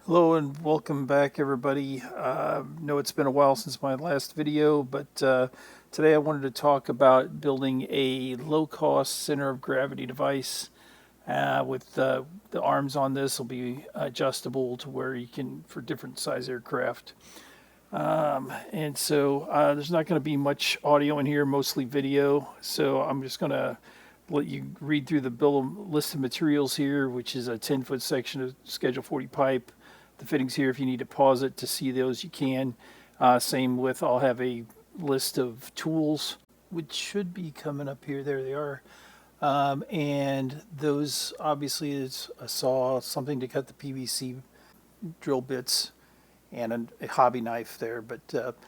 Hello and welcome back, everybody. Know it's been a while since my last video, but today I wanted to talk about building a low-cost center of gravity device. With the arms on this will be adjustable to where you can for different size aircraft. And so there's not going to be much audio in here, mostly video. So I'm just going to let you read through the list of materials here, which is a 10-foot section of Schedule 40 pipe. The fittings here, if you need to pause it to see those, you can. Same with, I'll have a list of tools, which should be coming up here. There they are. And those obviously is a saw, something to cut the PVC drill bits, and a hobby knife there. But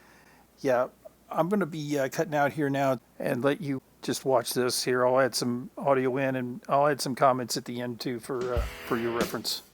yeah, I'm going to be cutting out here now and let you just watch this here. I'll add some audio in, and I'll add some comments at the end too for your reference.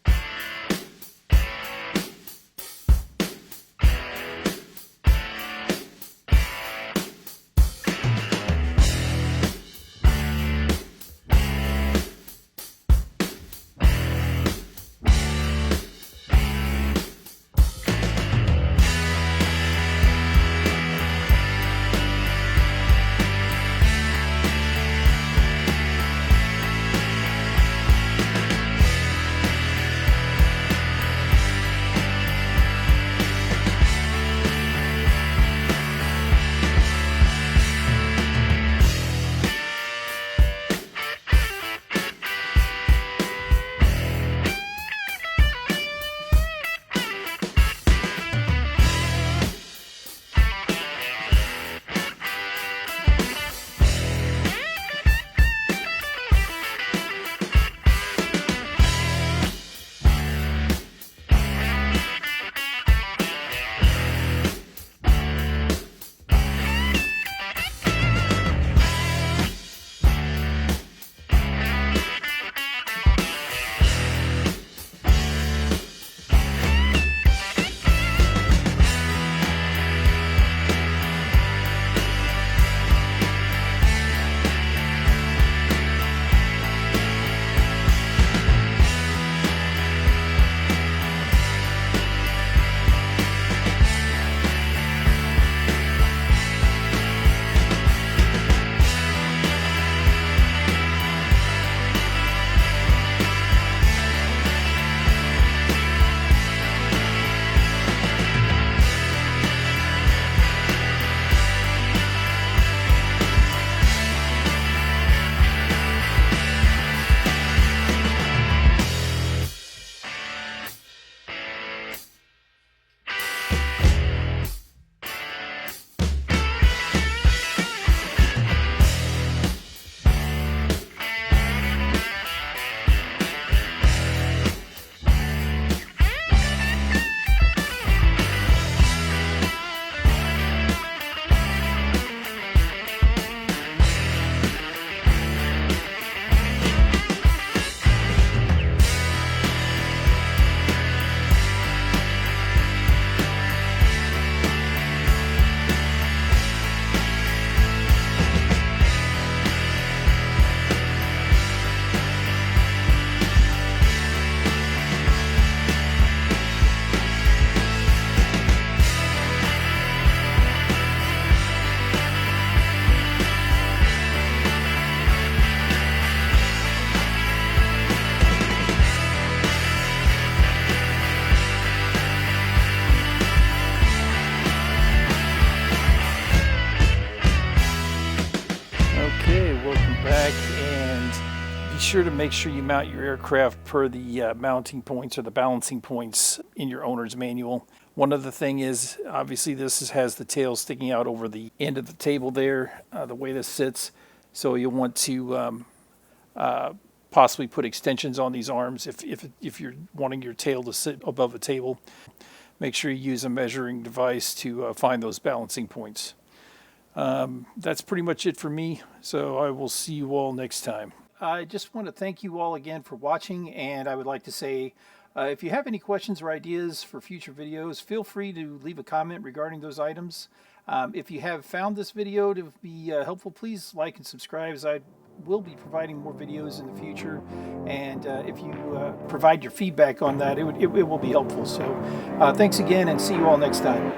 Back, and be sure to make sure you mount your aircraft per the mounting points or the balancing points in your owner's manual. One other thing is, obviously this has the tail sticking out over the end of the table there, the way this sits. So you'll want to possibly put extensions on these arms if you're wanting your tail to sit above the table. Make sure you use a measuring device to find those balancing points. That's pretty much it for me, so I will see you all next time. I just want to thank you all again for watching, and I would like to say if you have any questions or ideas for future videos, feel free to leave a comment regarding those items. If you have found this video to be helpful, please like and subscribe, as I'd will be providing more videos in the future, and if you provide your feedback on that, it will be helpful. So thanks again, and see you all next time.